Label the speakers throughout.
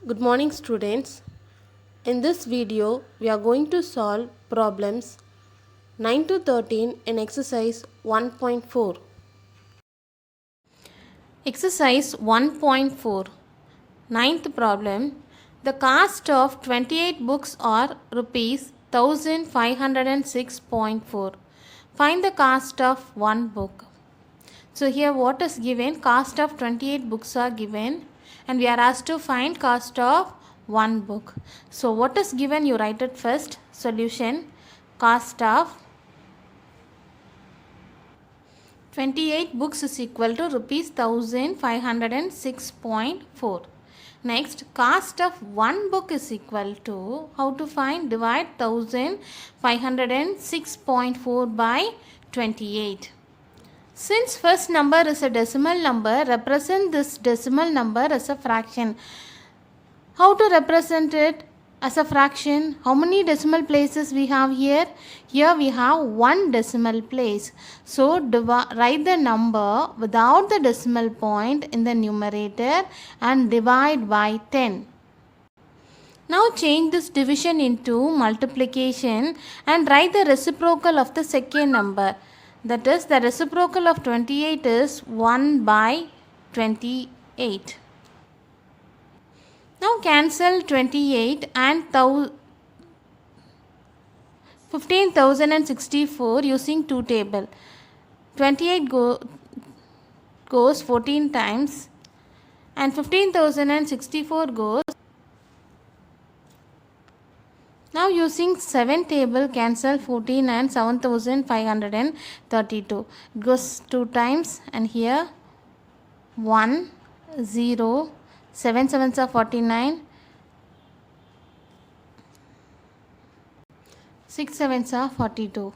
Speaker 1: Good morning students. In this video, we are going to solve problems 9 to 13 in exercise 1.4. Exercise 1.4. Ninth problem. The cost of 28 books are rupees 1506.4. Find the cost of one book. So here what is given? Cost of 28 books are given and we are asked to find cost of one book. So what is given? You write it first. Solution. Cost of 28 books is equal to rupees 1506.4. Next, cost of one book is equal to, how to find? Divide 1506.4 by 28. Since first number is a decimal number, represent this decimal number as a fraction. How to represent it as a fraction? How many decimal places we have here? Here we have one decimal place. So write the number without the decimal point in the numerator and divide by 10. Now change this division into multiplication and write the reciprocal of the second number. That is, the reciprocal of 28 is 1 by 28. Now cancel 28 and 15,064 using 2 table. 28 goes 14 times and 15,064 goes. Now using 7 table, cancel 14 and 7,532. It goes 2 times and here 1, 0, 7 sevens are 49, 6 sevens are 42.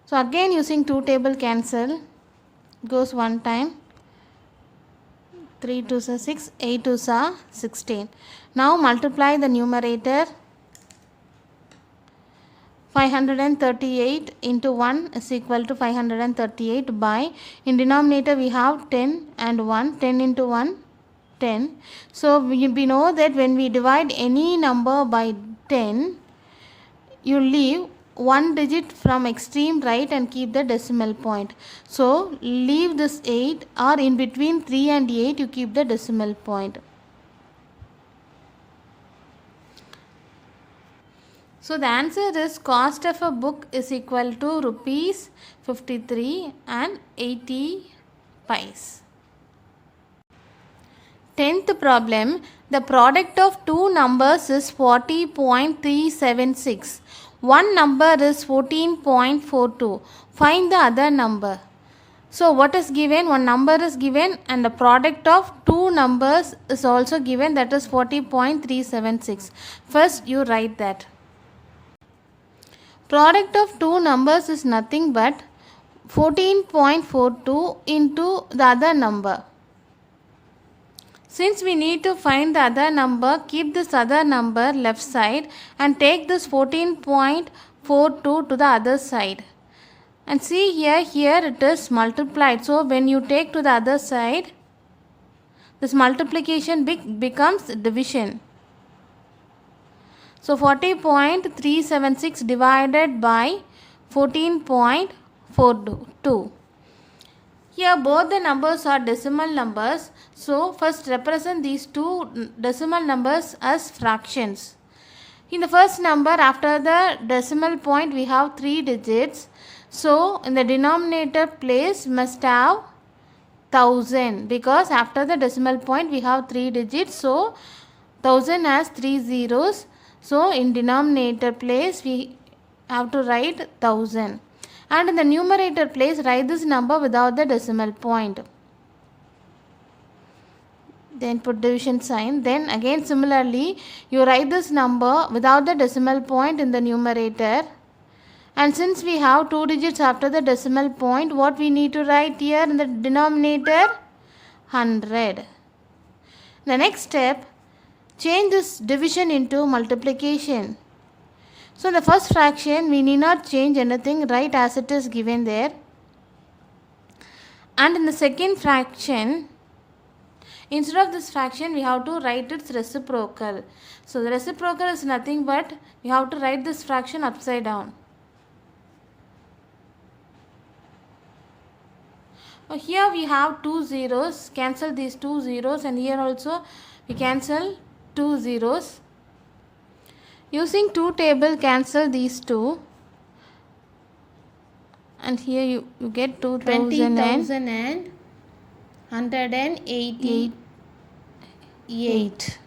Speaker 1: So again using 2 table, cancel. It goes 1 time. 3 2s are 6, 8 2s are 16. Now multiply the numerator. 538 into 1 is equal to 538 by, in denominator we have 10 and 1, 10 into 1, 10. So we know that when we divide any number by 10, you leave one digit from extreme right and keep the decimal point. So leave this 8, or in between 3 and 8 you keep the decimal point. So the answer is cost of a book is equal to rupees 53 and 80 pice. 10th problem. The product of two numbers is 40.376. One number is 14.42. Find the other number. So what is given? One number is given and the product of two numbers is also given, that is 40.376. First you write that. Product of two numbers is nothing but 14.42 into the other number. Since we need to find the other number, keep this other number left side and take this 14.42 to the other side. And see here it is multiplied. So when you take to the other side, this multiplication becomes division. So 40.376 divided by 14.42. Here both the numbers are decimal numbers. So first represent these two decimal numbers as fractions. In the first number, after the decimal point we have 3 digits. So in the denominator place must have 1000, because after the decimal point we have 3 digits. So 1000 has 3 zeros. So in denominator place we have to write 1000. And in the numerator place write this number without the decimal point. Then put division sign. Then again similarly you write this number without the decimal point in the numerator. And since we have 2 digits after the decimal point, what we need to write here in the denominator? 100. The next step, change this division into multiplication. So in the first fraction we need not change anything, write as it is given there. And in the second fraction Instead of this fraction, we have to write its reciprocal. So the reciprocal is nothing but we have to write this fraction upside down. Here we have two zeros, cancel these two zeros, and here also we cancel two zeros. Using two table, cancel these two, and here you get 20,000 and 188.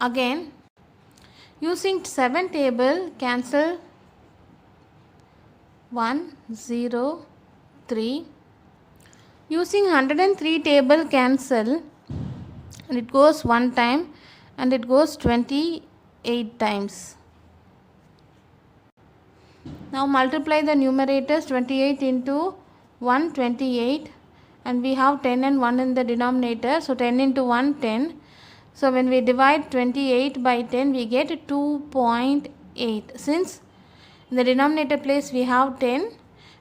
Speaker 1: Again, using 7 table, cancel 1, 0, 3. Using 103 table, cancel, and it goes 1 time and it goes 28 times. Now multiply the numerators. 28 into 1, 28, and we have 10 and 1 in the denominator, so 10 into 1, 10. So when we divide 28 by 10, we get 2.8. Since in the denominator place we have 10,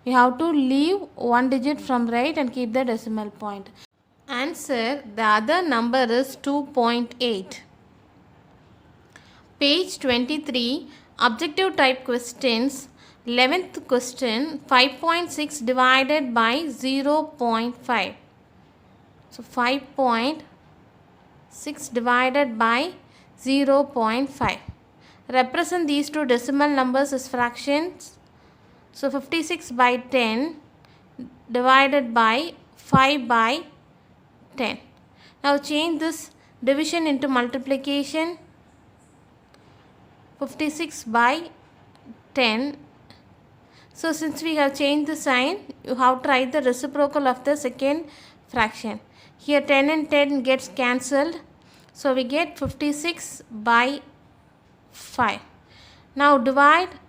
Speaker 1: we have to leave one digit from right and keep the decimal point. Answer, the other number is 2.8. Page 23, objective type questions. 11th question, 5.6 divided by 0.5. So 5.6 divided by 0.5. Represent these two decimal numbers as fractions. So 56 by 10 divided by 5 by 10. Now change this division into multiplication. 56 by 10. So since we have changed the sign, you have to write the reciprocal of the second fraction. Here 10 and 10 gets cancelled. So we get 56 by 5. Now divide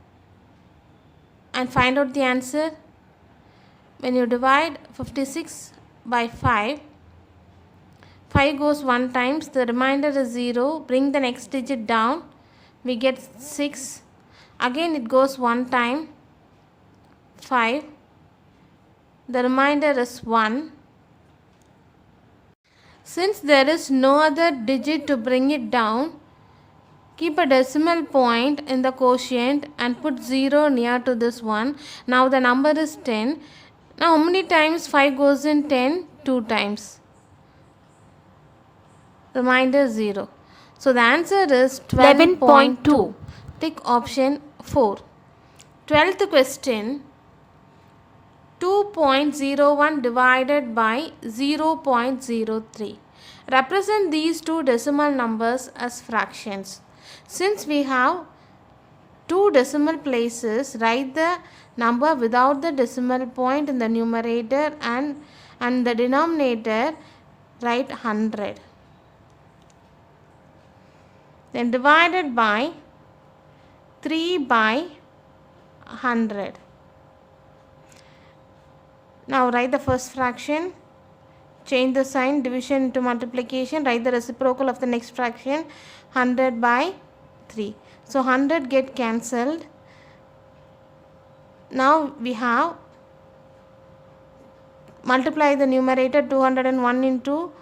Speaker 1: and find out the answer. When you divide 56 by 5, 5 goes 1 times, the remainder is 0. Bring the next digit down, we get 6. Again it goes 1 time, 5. The remainder is 1. Since there is no other digit to bring it down, keep a decimal point in the quotient and put 0 near to this one. Now the number is 10. Now how many times 5 goes in 10? 2 times. Remainder 0. So the answer is 12.2. Tick option 4. 12th question. 2.01 divided by 0.03. Represent these two decimal numbers as fractions. Since we have two decimal places, write the number without the decimal point in the numerator, and the denominator write 100. Then divided by 3 by 100. Now write the first fraction, change the sign, division into multiplication, write the reciprocal of the next fraction, 100 by 3. So 100 get cancelled. Now we have multiply the numerator, 201 into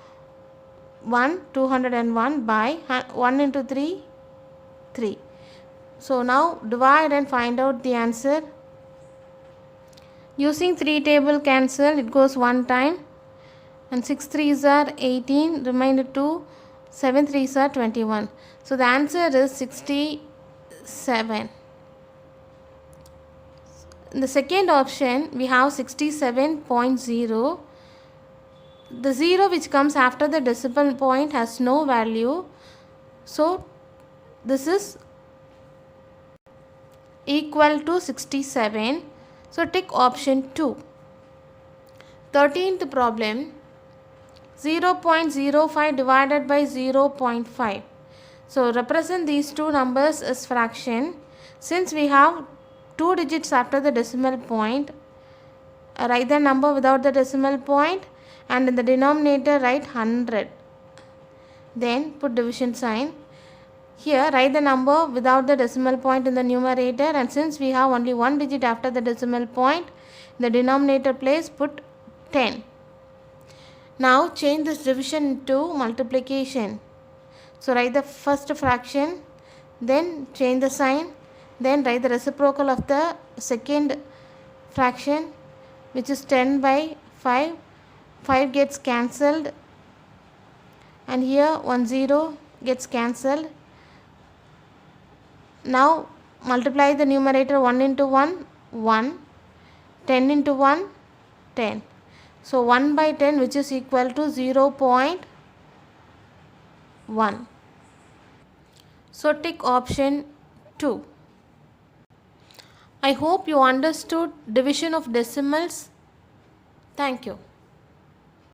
Speaker 1: 1, 201 by 1 into 3, 3. So now divide and find out the answer. Using 3 table, cancel, it goes 1 time, and 6 3s are 18, remainder 2, 7 3s are 21. So the answer is 67. In the second option, we have 67.0. The 0 which comes after the decimal point has no value. So this is equal to 67. So tick option 2. 13th problem. 0.05 divided by 0.5. So represent these two numbers as fraction. Since we have two digits after the decimal point, write the number without the decimal point, and in the denominator write 100. Then put division sign. Here write the number without the decimal point in the numerator, and since we have only one digit after the decimal point, in the denominator place put 10. Now change this division into multiplication. So write the first fraction, then change the sign, then write the reciprocal of the second fraction, which is 10 by 5. 5 gets cancelled, and here 1 0 gets cancelled. Now multiply the numerator. 1 into 1, 1. 10 into 1, 10. So 1 by 10, which is equal to 0.1. So tick option 2. I hope you understood division of decimals. Thank you.